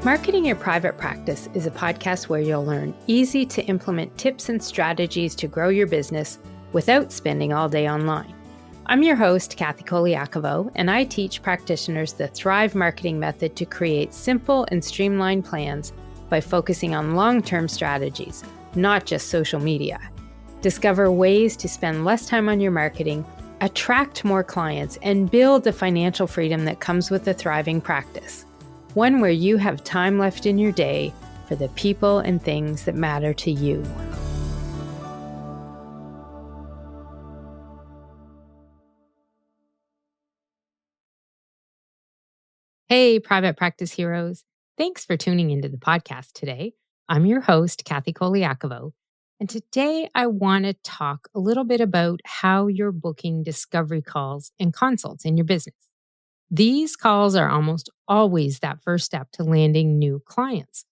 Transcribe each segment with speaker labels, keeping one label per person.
Speaker 1: Marketing Your Private Practice is a podcast where you'll learn easy to implement tips and strategies to grow your business without spending all day online. I'm your host, Kathy Colaiacovo, and I teach practitioners the Thrive marketing method to create simple and streamlined plans by focusing on long-term strategies, not just social media. Discover ways to spend less time on your marketing, attract more clients, and build the financial freedom that comes with a thriving practice. One where you have time left in your day for the people and things that matter to you. Hey, private practice heroes. Thanks for tuning into the podcast today. I'm your host, Kathy Colaiacovo, and today I want to talk a little bit about how you're booking discovery calls and consults in your business. These calls are almost always that first step to landing new clients.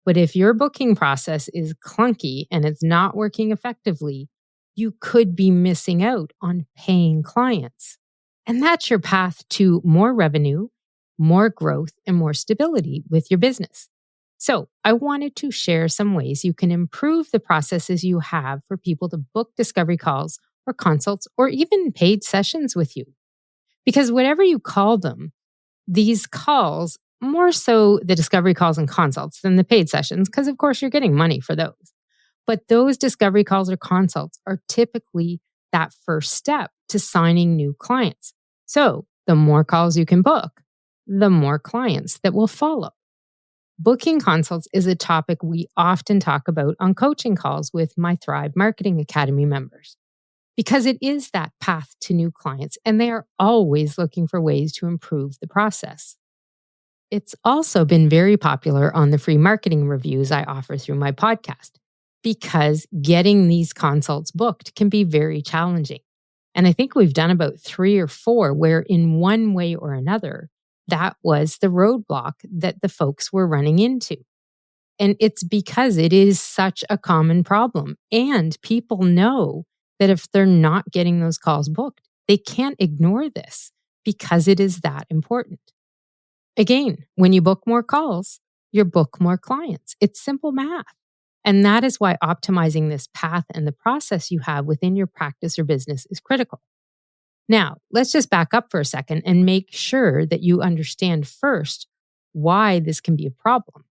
Speaker 1: But if your booking process is clunky and it's not working effectively, you could be missing out on paying clients. And that's your path to more revenue, more growth, and more stability with your business. So I wanted to share some ways you can improve the processes you have for people to book discovery calls or consults or even paid sessions with you. Because whatever you call them, these calls, more so the discovery calls and consults than the paid sessions, because of course you're getting money for those. But those discovery calls or consults are typically that first step to signing new clients. So the more calls you can book, the more clients that will follow. Booking consults is a topic we often talk about on coaching calls with my Thrive Marketing Academy members. Because it is that path to new clients, and they are always looking for ways to improve the process. It's also been very popular on the free marketing reviews I offer through my podcast, because getting these consults booked can be very challenging. And I think we've done about 3 or 4 where in one way or another, that was the roadblock that the folks were running into. And it's because it is such a common problem, and people know that if they're not getting those calls booked, they can't ignore this because it is that important. Again, when you book more calls, you book more clients. It's simple math. And that is why optimizing this path and the process you have within your practice or business is critical. Now, let's just back up for a second and make sure that you understand first why this can be a problem.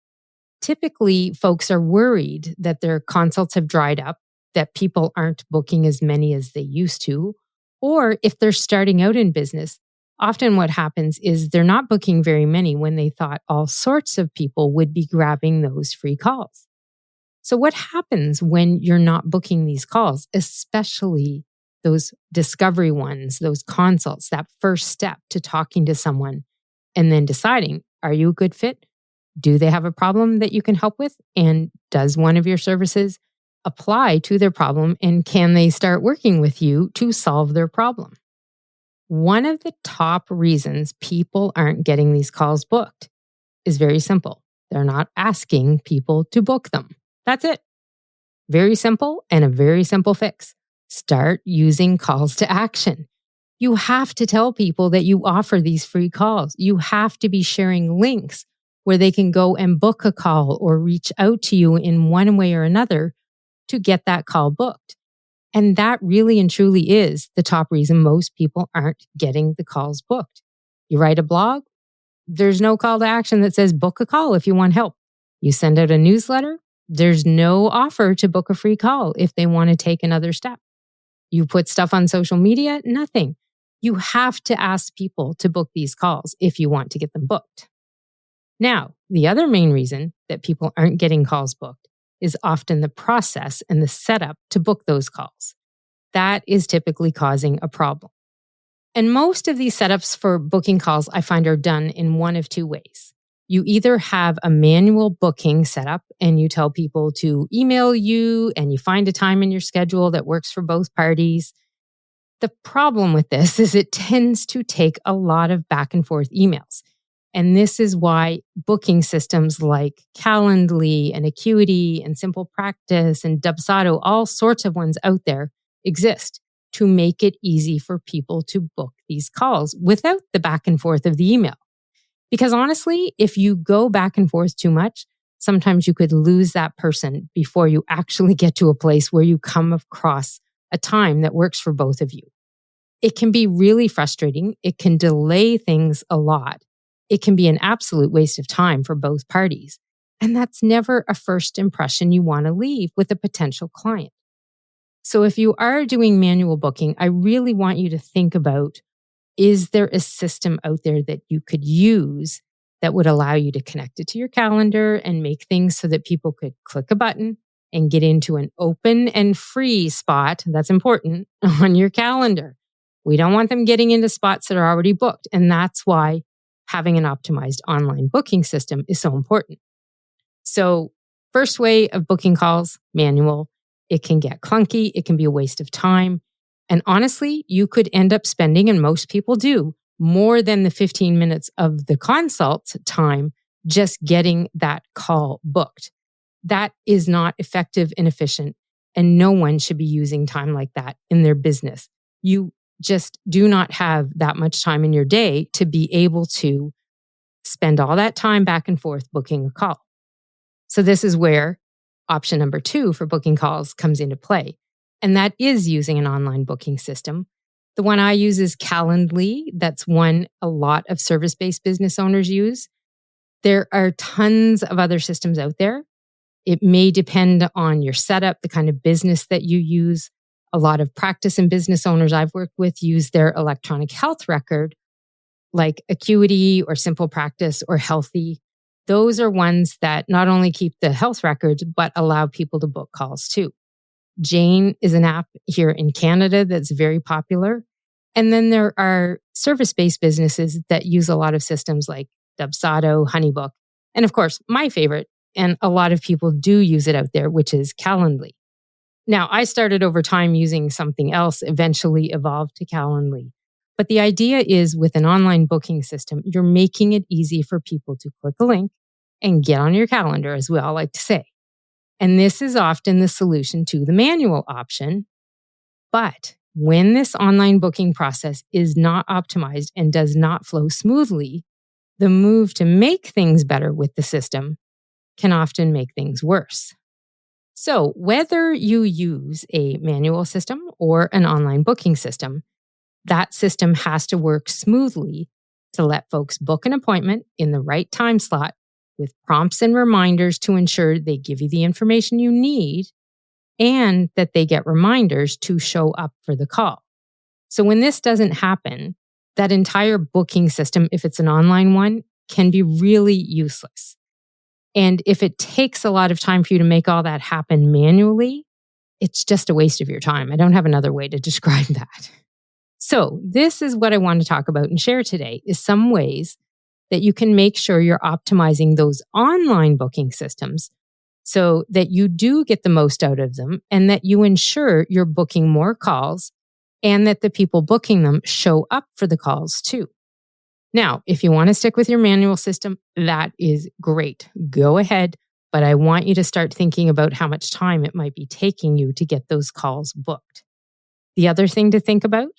Speaker 1: Typically, folks are worried that their consults have dried up, that people aren't booking as many as they used to, or if they're starting out in business, often what happens is they're not booking very many when they thought all sorts of people would be grabbing those free calls. So what happens when you're not booking these calls, especially those discovery ones, those consults, that first step to talking to someone and then deciding, are you a good fit? Do they have a problem that you can help with? And does one of your services apply to their problem, and can they start working with you to solve their problem? One of the top reasons people aren't getting these calls booked is very simple. They're not asking people to book them. That's it. Very simple, and a very simple fix. Start using calls to action. You have to tell people that you offer these free calls. You have to be sharing links where they can go and book a call or reach out to you in one way or another to get that call booked. And that really and truly is the top reason most people aren't getting the calls booked. You write a blog, there's no call to action that says book a call if you want help. You send out a newsletter, there's no offer to book a free call if they want to take another step. You put stuff on social media, nothing. You have to ask people to book these calls if you want to get them booked. Now, the other main reason that people aren't getting calls booked is often the process and the setup to book those calls. That is typically causing a problem. And most of these setups for booking calls I find are done in one of 2 ways. You either have a manual booking setup and you tell people to email you and you find a time in your schedule that works for both parties. The problem with this is it tends to take a lot of back and forth emails. And this is why booking systems like Calendly and Acuity and Simple Practice and Dubsado, all sorts of ones out there exist to make it easy for people to book these calls without the back and forth of the email. Because honestly, if you go back and forth too much, sometimes you could lose that person before you actually get to a place where you come across a time that works for both of you. It can be really frustrating. It can delay things a lot. It can be an absolute waste of time for both parties. And that's never a first impression you want to leave with a potential client. So if you are doing manual booking, I really want you to think about, is there a system out there that you could use that would allow you to connect it to your calendar and make things so that people could click a button and get into an open and free spot, that's important, on your calendar. We don't want them getting into spots that are already booked. And that's why having an optimized online booking system is so important. So, first way of booking calls, manual. It can get clunky. It can be a waste of time. And honestly, you could end up spending, and most people do, more than the 15 minutes of the consult time just getting that call booked. That is not effective and efficient. And no one should be using time like that in their business. You just do not have that much time in your day to be able to spend all that time back and forth booking a call. So this is where option number 2 for booking calls comes into play. And that is using an online booking system. The one I use is Calendly. That's one a lot of service-based business owners use. There are tons of other systems out there. It may depend on your setup, the kind of business that you use. A lot of practice and business owners I've worked with use their electronic health record, like Acuity or Simple Practice or Healthy. Those are ones that not only keep the health records, but allow people to book calls too. Jane is an app here in Canada that's very popular. And then there are service-based businesses that use a lot of systems like Dubsado, Honeybook, and of course, my favorite, and a lot of people do use it out there, which is Calendly. Now, I started over time using something else, eventually evolved to Calendly. But the idea is with an online booking system, you're making it easy for people to click a link and get on your calendar, as we all like to say. And this is often the solution to the manual option. But when this online booking process is not optimized and does not flow smoothly, the move to make things better with the system can often make things worse. So whether you use a manual system or an online booking system, that system has to work smoothly to let folks book an appointment in the right time slot with prompts and reminders to ensure they give you the information you need and that they get reminders to show up for the call. So when this doesn't happen, that entire booking system, if it's an online one, can be really useless. And if it takes a lot of time for you to make all that happen manually, it's just a waste of your time. I don't have another way to describe that. So this is what I want to talk about and share today is some ways that you can make sure you're optimizing those online booking systems so that you do get the most out of them and that you ensure you're booking more calls and that the people booking them show up for the calls too. Now, if you want to stick with your manual system, that is great. Go ahead, but I want you to start thinking about how much time it might be taking you to get those calls booked. The other thing to think about,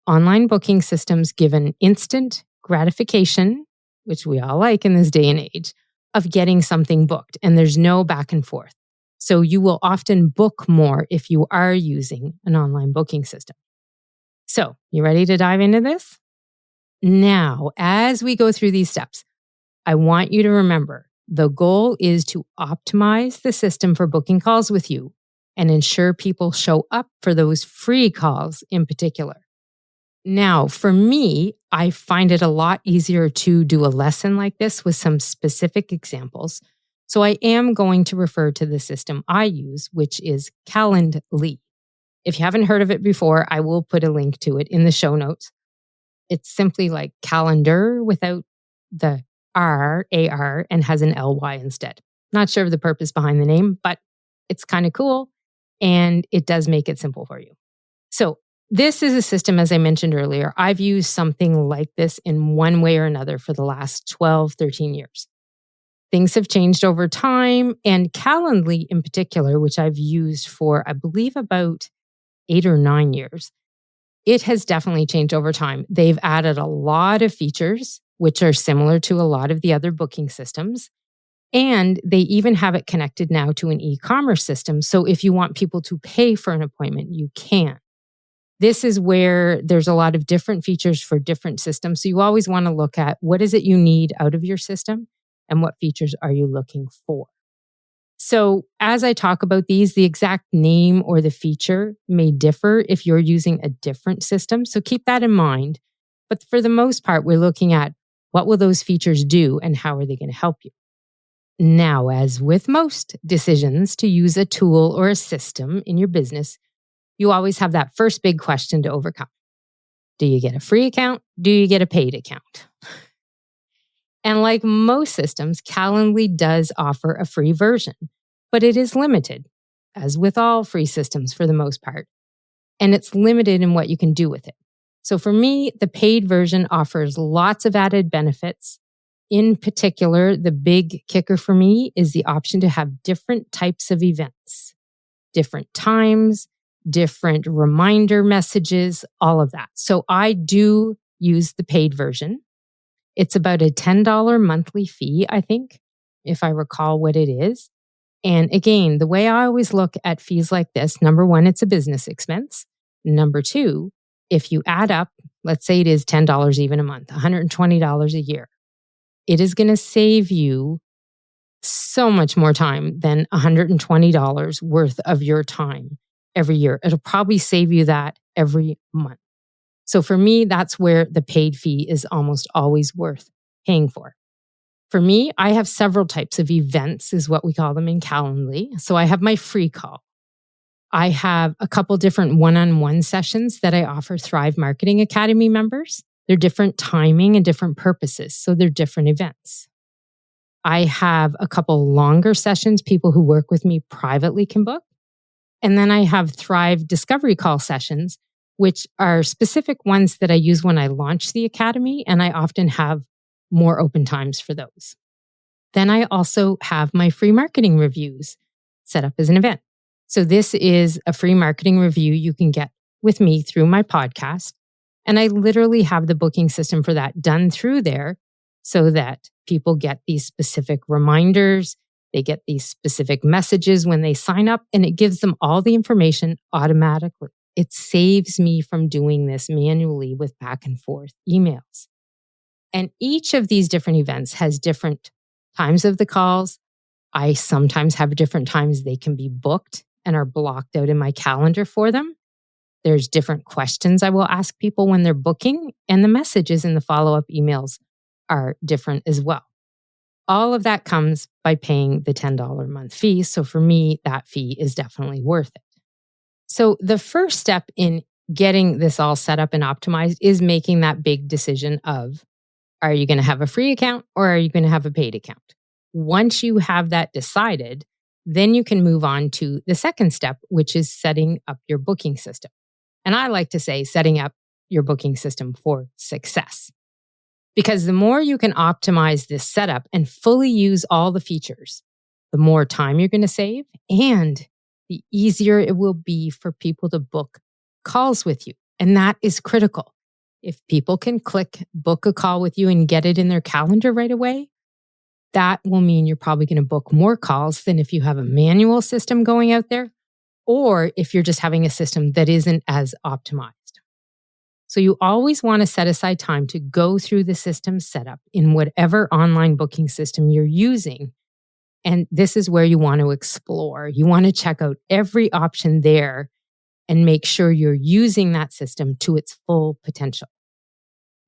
Speaker 1: online booking systems give an instant gratification, which we all like in this day and age, of getting something booked, and there's no back and forth. So you will often book more if you are using an online booking system. So, you ready to dive into this? Now, as we go through these steps, I want you to remember the goal is to optimize the system for booking calls with you and ensure people show up for those free calls in particular. Now, for me, I find it a lot easier to do a lesson like this with some specific examples. So I am going to refer to the system I use, which is Calendly. If you haven't heard of it before, I will put a link to it in the show notes. It's simply like calendar without the AR, and has an LY instead. Not sure of the purpose behind the name, but it's kind of cool and it does make it simple for you. So this is a system, as I mentioned earlier, I've used something like this in one way or another for the last 12, 13 years. Things have changed over time, and Calendly in particular, which I've used for, I believe, about 8 or 9 years, it has definitely changed over time. They've added a lot of features which are similar to a lot of the other booking systems. And they even have it connected now to an e-commerce system. So if you want people to pay for an appointment, you can. This is where there's a lot of different features for different systems. So you always want to look at what is it you need out of your system and what features are you looking for. So as I talk about these, the exact name or the feature may differ if you're using a different system. So keep that in mind. But for the most part, we're looking at what will those features do and how are they going to help you. Now, as with most decisions to use a tool or a system in your business, you always have that first big question to overcome. Do you get a free account? Do you get a paid account? And like most systems, Calendly does offer a free version, but it is limited, as with all free systems for the most part. And it's limited in what you can do with it. So for me, the paid version offers lots of added benefits. In particular, the big kicker for me is the option to have different types of events, different times, different reminder messages, all of that. So I do use the paid version. It's about a $10 monthly fee, I think, if I recall what it is. And again, the way I always look at fees like this, number one, it's a business expense. Number two, if you add up, let's say it is $10 even a month, $120 a year, it is going to save you so much more time than $120 worth of your time every year. It'll probably save you that every month. So for me, that's where the paid fee is almost always worth paying for. For me, I have several types of events, is what we call them in Calendly. So I have my free call. I have a couple different one-on-one sessions that I offer Thrive Marketing Academy members. They're different timing and different purposes, so they're different events. I have a couple longer sessions people who work with me privately can book. And then I have Thrive Discovery Call sessions, which are specific ones that I use when I launch the academy, and I often have more open times for those. Then I also have my free marketing reviews set up as an event. So this is a free marketing review you can get with me through my podcast. And I literally have the booking system for that done through there so that people get these specific reminders. They get these specific messages when they sign up, and it gives them all the information automatically. It saves me from doing this manually with back and forth emails. And each of these different events has different times of the calls. I sometimes have different times they can be booked and are blocked out in my calendar for them. There's different questions I will ask people when they're booking, and the messages in the follow-up emails are different as well. All of that comes by paying the $10 a month fee. So for me, that fee is definitely worth it. So the first step in getting this all set up and optimized is making that big decision of, are you going to have a free account or are you going to have a paid account? Once you have that decided, then you can move on to the second step, which is setting up your booking system. And I like to say setting up your booking system for success. Because the more you can optimize this setup and fully use all the features, the more time you're going to save and the easier it will be for people to book calls with you. And that is critical. If people can click book a call with you and get it in their calendar right away, that will mean you're probably going to book more calls than if you have a manual system going out there, or if you're just having a system that isn't as optimized. So you always want to set aside time to go through the system setup in whatever online booking system you're using. And this is where you want to explore. You want to check out every option there and make sure you're using that system to its full potential.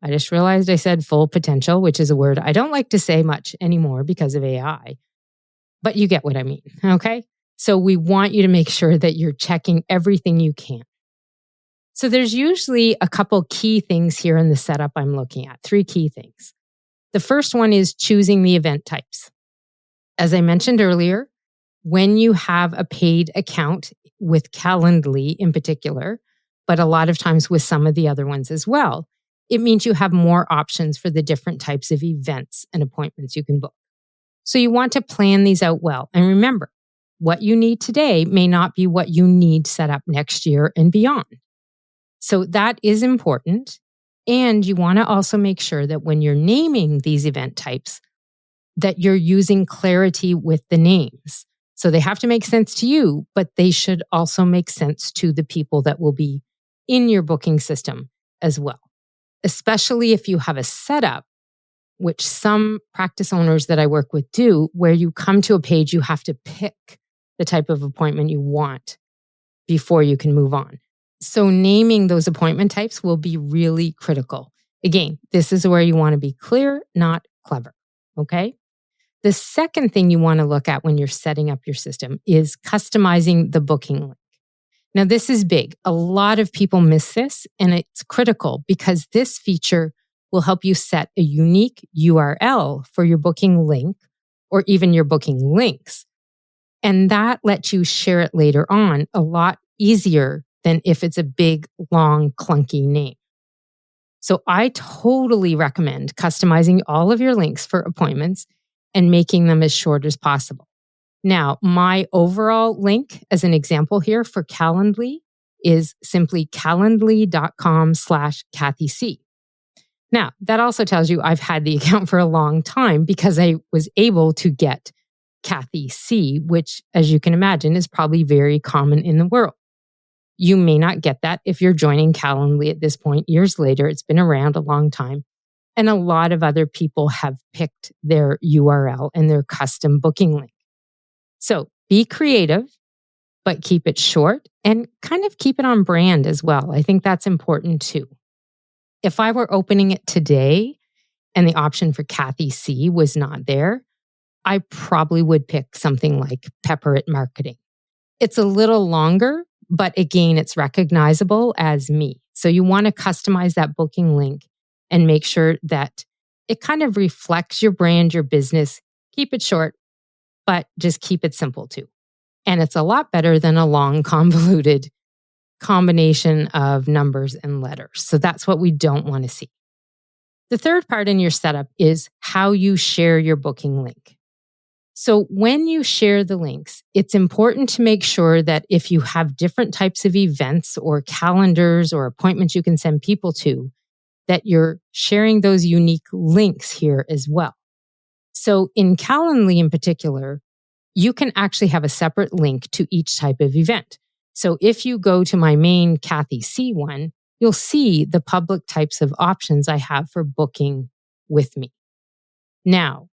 Speaker 1: I just realized I said full potential, which is a word I don't like to say much anymore because of AI, but you get what I mean, okay? So we want you to make sure that you're checking everything you can. So there's usually a couple key things here in the setup I'm looking at, 3 key things. The first one is choosing the event types. As I mentioned earlier, when you have a paid account with Calendly in particular, but a lot of times with some of the other ones as well, it means you have more options for the different types of events and appointments you can book. So you want to plan these out well. And remember, what you need today may not be what you need set up next year and beyond. So that is important. And you want to also make sure that when you're naming these event types, that you're using clarity with the names. So they have to make sense to you, but they should also make sense to the people that will be in your booking system as well. Especially if you have a setup, which some practice owners that I work with do, where you come to a page, you have to pick the type of appointment you want before you can move on. So naming those appointment types will be really critical. Again, this is where you want to be clear, not clever. Okay? The second thing you want to look at when you're setting up your system is customizing the booking link. Now, this is big. A lot of people miss this, and it's critical because this feature will help you set a unique URL for your booking link or even your booking links. And that lets you share it later on a lot easier than if it's a big, long, clunky name. So I totally recommend customizing all of your links for appointments and making them as short as possible. Now, my overall link as an example here for Calendly is simply calendly.com/KathyC. Now, that also tells you I've had the account for a long time because I was able to get Kathy C, which, as you can imagine, is probably very common in the world. You may not get that if you're joining Calendly at this point, years later. It's been around a long time. And a lot of other people have picked their URL and their custom booking link. So be creative, but keep it short and kind of keep it on brand as well. I think that's important too. If I were opening it today and the option for Kathy C was not there, I probably would pick something like Pepper It Marketing. It's a little longer, but again, it's recognizable as me. So you want to customize that booking link and make sure that it kind of reflects your brand, your business. Keep it short, but just keep it simple too. And it's a lot better than a long, convoluted combination of numbers and letters. So that's what we don't want to see. The third part in your setup is how you share your booking link. So when you share the links, it's important to make sure that if you have different types of events or calendars or appointments you can send people to, that you're sharing those unique links here as well. So in Calendly in particular, you can actually have a separate link to each type of event. So if you go to my main Kathy C one, you'll see the public types of options I have for booking with me. Now,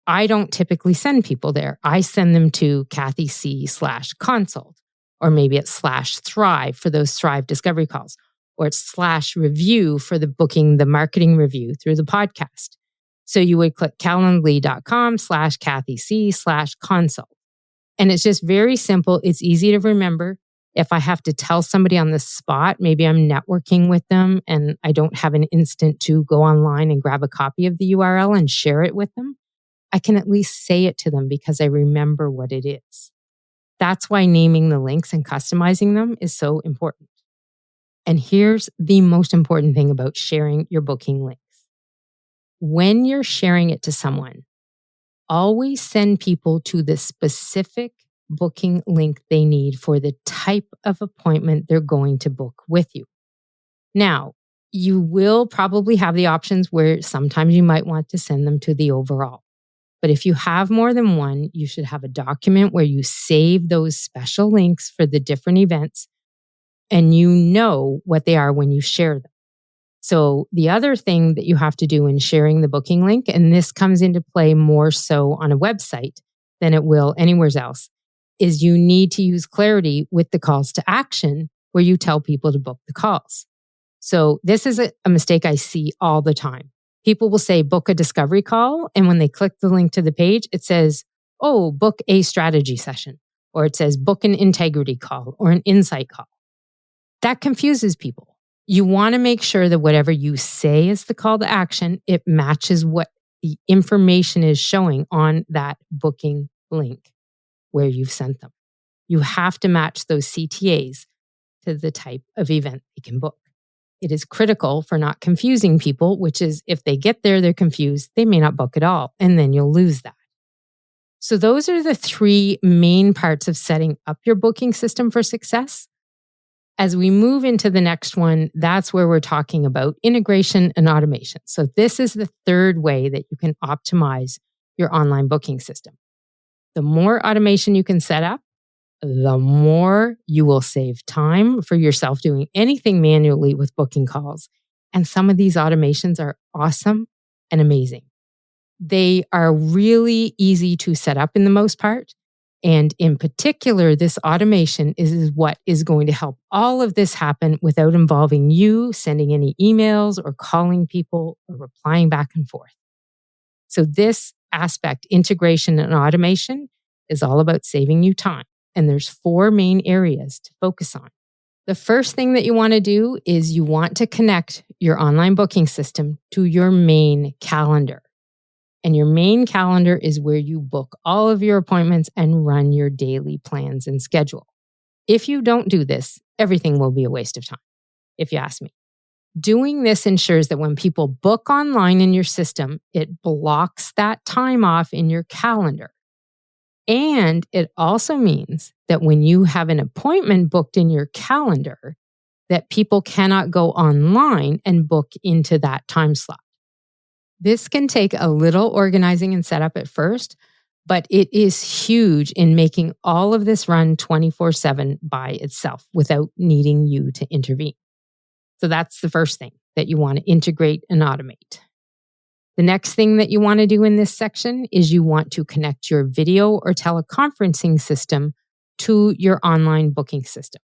Speaker 1: I don't typically send people there. I send them to Kathy C/consult, or maybe it's /Thrive for those Thrive discovery calls, or it's /review for the booking, the marketing review through the podcast. So you would click calendly.com/Kathy C/consult. And it's just very simple. It's easy to remember. If I have to tell somebody on the spot, maybe I'm networking with them and I don't have an instant to go online and grab a copy of the URL and share it with them, I can at least say it to them because I remember what it is. That's why naming the links and customizing them is so important. And here's the most important thing about sharing your booking links. When you're sharing it to someone, always send people to the specific booking link they need for the type of appointment they're going to book with you. Now, you will probably have the options where sometimes you might want to send them to the overall. But if you have more than one, you should have a document where you save those special links for the different events and you know what they are when you share them. So the other thing that you have to do in sharing the booking link, and this comes into play more so on a website than it will anywhere else, is you need to use clarity with the calls to action where you tell people to book the calls. So this is a mistake I see all the time. People will say, book a discovery call. And when they click the link to the page, it says, oh, book a strategy session. Or it says, book an integrity call or an insight call. That confuses people. You want to make sure that whatever you say is the call to action, it matches what the information is showing on that booking link where you've sent them. You have to match those CTAs to the type of event they can book. It is critical for not confusing people, which is if they get there, they're confused, they may not book at all, and then you'll lose that. So those are the three main parts of setting up your booking system for success. As we move into the next one, that's where we're talking about integration and automation. So this is the third way that you can optimize your online booking system. The more automation you can set up, the more you will save time for yourself doing anything manually with booking calls. And some of these automations are awesome and amazing. They are really easy to set up in the most part. And in particular, this automation is what is going to help all of this happen without involving you sending any emails or calling people or replying back and forth. So this aspect, integration and automation, is all about saving you time. And there's 4 main areas to focus on. The first thing that you want to do is you want to connect your online booking system to your main calendar. And your main calendar is where you book all of your appointments and run your daily plans and schedule. If you don't do this, everything will be a waste of time, if you ask me. Doing this ensures that when people book online in your system, it blocks that time off in your calendar. And it also means that when you have an appointment booked in your calendar, that people cannot go online and book into that time slot. This can take a little organizing and setup at first, but it is huge in making all of this run 24/7 by itself without needing you to intervene. So that's the first thing that you want to integrate and automate. The next thing that you want to do in this section is you want to connect your video or teleconferencing system to your online booking system.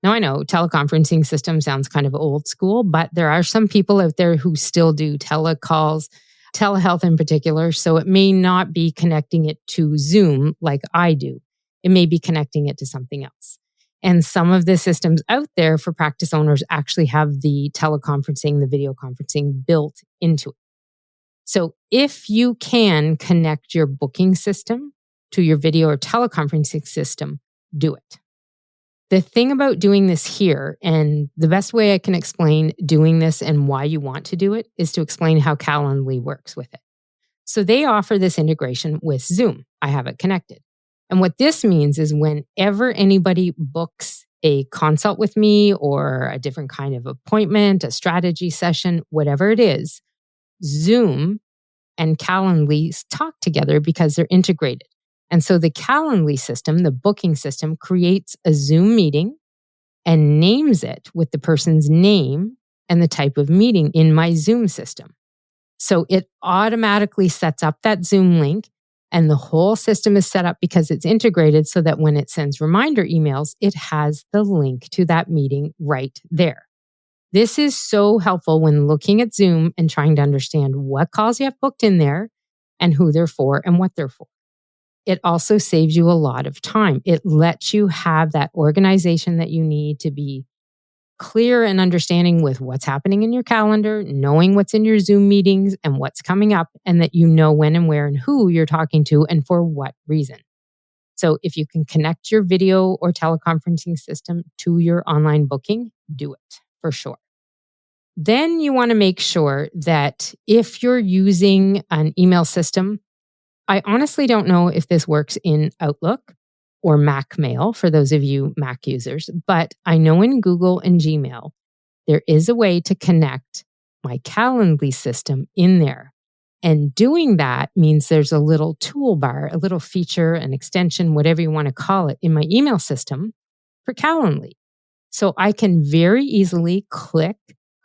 Speaker 1: Now, I know teleconferencing system sounds kind of old school, but there are some people out there who still do telecalls, telehealth in particular. So it may not be connecting it to Zoom like I do. It may be connecting it to something else. And some of the systems out there for practice owners actually have the teleconferencing, the video conferencing built into it. So if you can connect your booking system to your video or teleconferencing system, do it. The thing about doing this here, and the best way I can explain doing this and why you want to do it, is to explain how Calendly works with it. So they offer this integration with Zoom. I have it connected. And what this means is whenever anybody books a consult with me or a different kind of appointment, a strategy session, whatever it is, Zoom and Calendly talk together because they're integrated. And so the Calendly system, the booking system, creates a Zoom meeting and names it with the person's name and the type of meeting in my Zoom system. So it automatically sets up that Zoom link, and the whole system is set up because it's integrated so that when it sends reminder emails, it has the link to that meeting right there. This is so helpful when looking at Zoom and trying to understand what calls you have booked in there and who they're for and what they're for. It also saves you a lot of time. It lets you have that organization that you need to be clear and understanding with what's happening in your calendar, knowing what's in your Zoom meetings and what's coming up, and that you know when and where and who you're talking to and for what reason. So if you can connect your video or teleconferencing system to your online booking, do it for sure. Then you want to make sure that if you're using an email system, I honestly don't know if this works in Outlook or Mac Mail for those of you Mac users, but I know in Google and Gmail, there is a way to connect my Calendly system in there. And doing that means there's a little toolbar, a little feature, an extension, whatever you want to call it, in my email system for Calendly. So I can very easily click,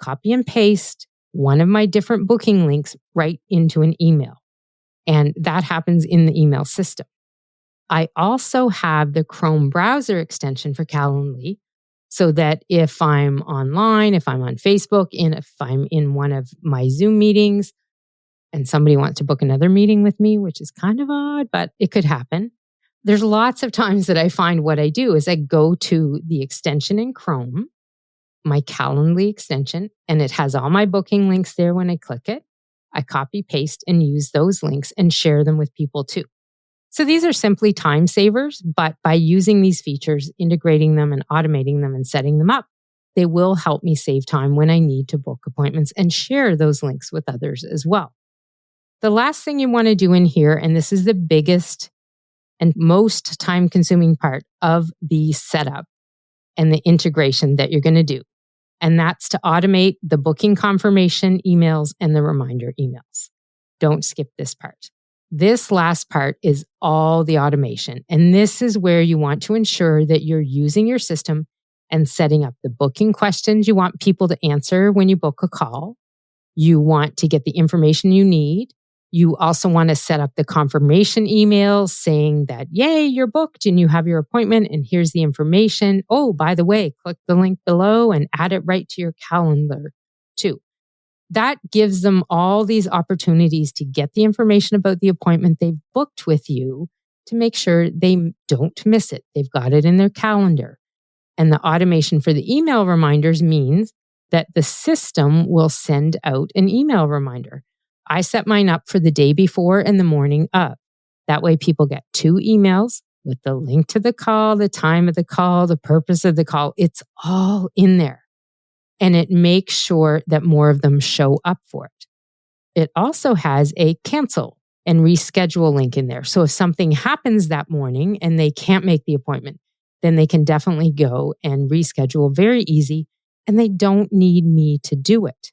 Speaker 1: copy and paste one of my different booking links right into an email. And that happens in the email system. I also have the Chrome browser extension for Calendly so that if I'm online, if I'm on Facebook, and if I'm in one of my Zoom meetings and somebody wants to book another meeting with me, which is kind of odd, but it could happen. There's lots of times that I find what I do is I go to the extension in Chrome, my Calendly extension, and it has all my booking links there when I click it. I copy, paste, and use those links and share them with people too. So these are simply time savers, but by using these features, integrating them and automating them and setting them up, they will help me save time when I need to book appointments and share those links with others as well. The last thing you want to do in here, and this is the biggest and most time-consuming part of the setup, and the integration that you're going to do. And that's to automate the booking confirmation emails and the reminder emails. Don't skip this part. This last part is all the automation. And this is where you want to ensure that you're using your system and setting up the booking questions you want people to answer when you book a call. You want to get the information you need. You also want to set up the confirmation emails saying that, yay, you're booked and you have your appointment and here's the information. Oh, by the way, click the link below and add it right to your calendar too. That gives them all these opportunities to get the information about the appointment they've booked with you to make sure they don't miss it. They've got it in their calendar. And the automation for the email reminders means that the system will send out an email reminder. I set mine up for the day before and the morning of. That way people get 2 emails with the link to the call, the time of the call, the purpose of the call. It's all in there. And it makes sure that more of them show up for it. It also has a cancel and reschedule link in there. So if something happens that morning and they can't make the appointment, then they can definitely go and reschedule very easy, and they don't need me to do it.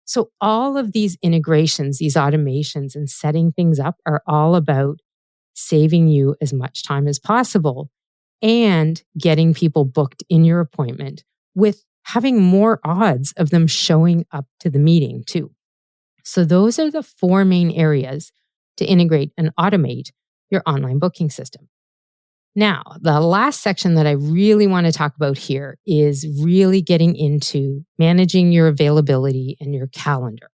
Speaker 1: So all of these integrations, these automations and setting things up are all about saving you as much time as possible and getting people booked in your appointment with having more odds of them showing up to the meeting too. So those are the 4 main areas to integrate and automate your online booking system. Now, the last section that I really want to talk about here is really getting into managing your availability and your calendar.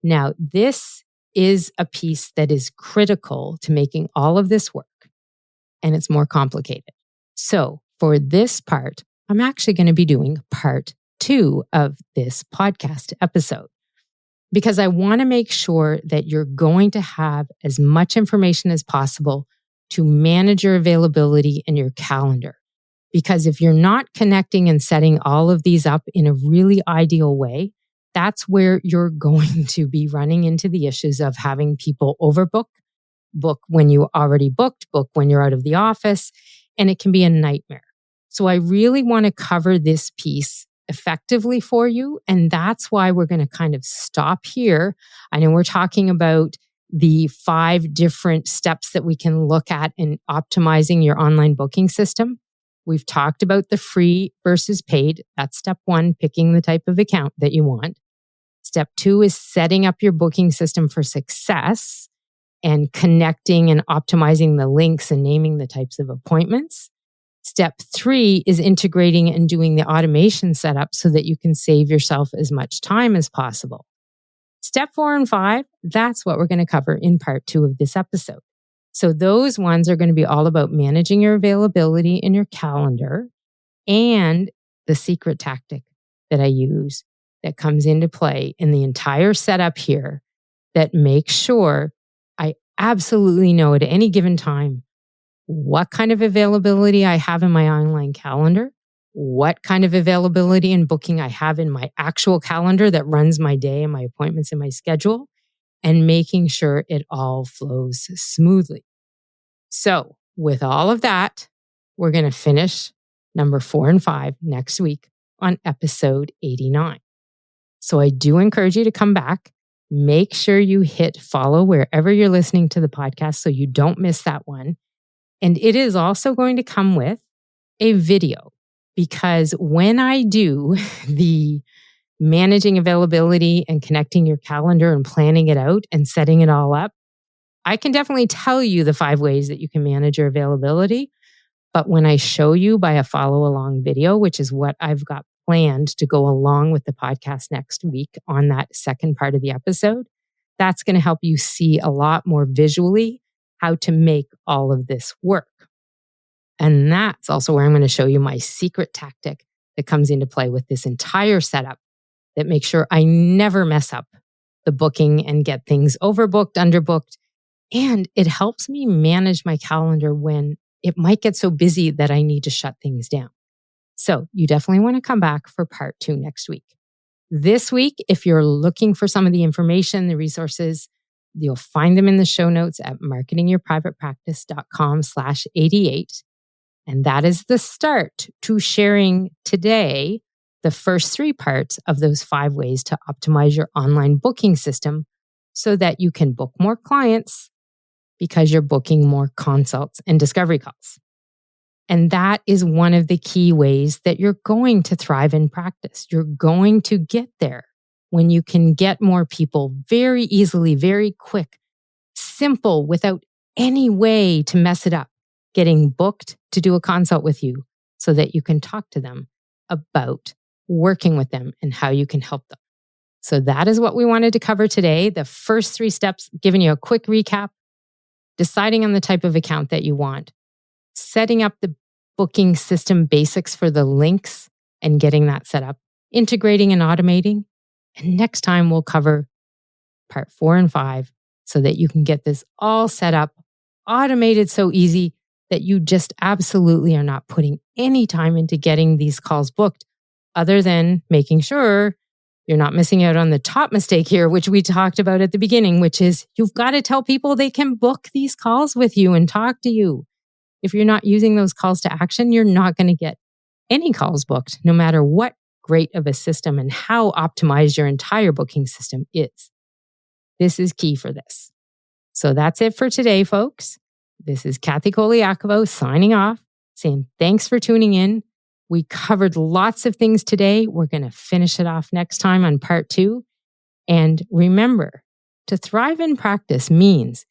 Speaker 1: Now, this is a piece that is critical to making all of this work, and it's more complicated. So for this part, I'm actually going to be doing part 2 of this podcast episode because I want to make sure that you're going to have as much information as possible to manage your availability and your calendar. Because if you're not connecting and setting all of these up in a really ideal way, that's where you're going to be running into the issues of having people overbook, book when you already booked, book when you're out of the office, and it can be a nightmare. So I really want to cover this piece effectively for you. And that's why we're going to kind of stop here. I know we're talking about the 5 different steps that we can look at in optimizing your online booking system. We've talked about the free versus paid. That's step 1, picking the type of account that you want. Step 2 is setting up your booking system for success and connecting and optimizing the links and naming the types of appointments. Step 3 is integrating and doing the automation setup so that you can save yourself as much time as possible. Step 4 and 5, that's what we're going to cover in part 2 of this episode. So those ones are going to be all about managing your availability in your calendar and the secret tactic that I use that comes into play in the entire setup here that makes sure I absolutely know at any given time what kind of availability I have in my online calendar, what kind of availability and booking I have in my actual calendar that runs my day and my appointments and my schedule, and making sure it all flows smoothly. So with all of that, we're going to finish number 4 and 5 next week on episode 89. So I do encourage you to come back. Make sure you hit follow wherever you're listening to the podcast so you don't miss that one. And it is also going to come with a video, because when I do the managing availability and connecting your calendar and planning it out and setting it all up, I can definitely tell you the 5 ways that you can manage your availability. But when I show you by a follow along video, which is what I've got planned to go along with the podcast next week on that second part of the episode, that's going to help you see a lot more visually how to make all of this work. And that's also where I'm going to show you my secret tactic that comes into play with this entire setup that makes sure I never mess up the booking and get things overbooked, underbooked. And it helps me manage my calendar when it might get so busy that I need to shut things down. So you definitely want to come back for part 2 next week. This week, if you're looking for some of the information, the resources, you'll find them in the show notes at marketingyourprivatepractice.com/88. And that is the start to sharing today the first 3 parts of those 5 ways to optimize your online booking system so that you can book more clients because you're booking more consults and discovery calls. And that is one of the key ways that you're going to thrive in practice. You're going to get there when you can get more people very easily, very quick, simple, without any way to mess it up, getting booked to do a consult with you so that you can talk to them about working with them and how you can help them. So that is what we wanted to cover today. The first 3 steps, giving you a quick recap, deciding on the type of account that you want, setting up the booking system basics for the links and getting that set up, integrating and automating. And next time we'll cover part 4 and 5 so that you can get this all set up, automated so easy that you just absolutely are not putting any time into getting these calls booked, other than making sure you're not missing out on the top mistake here, which we talked about at the beginning, which is you've got to tell people they can book these calls with you and talk to you. If you're not using those calls to action, you're not going to get any calls booked, no matter what great of a system and how optimized your entire booking system is. This is key for this. So that's it for today, folks. This is Kathy Colaiacovo signing off, saying thanks for tuning in. We covered lots of things today. We're going to finish it off next time on part 2. And remember, to thrive in practice means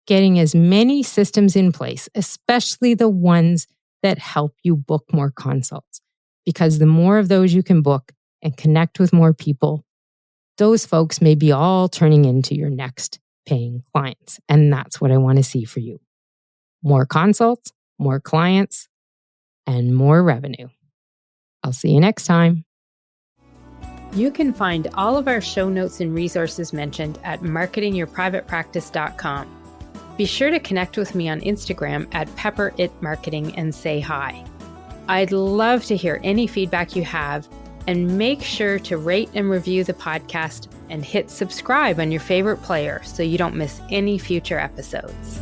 Speaker 1: getting as many systems in place, especially the ones that help you book more consults. Because the more of those you can book and connect with more people, those folks may be all turning into your next paying clients. And that's what I want to see for you. More consults, more clients, and more revenue. I'll see you next time. You can find all of our show notes and resources mentioned at marketingyourprivatepractice.com. Be sure to connect with me on Instagram at pepperitmarketing and say hi. I'd love to hear any feedback you have, and make sure to rate and review the podcast and hit subscribe on your favorite player so you don't miss any future episodes.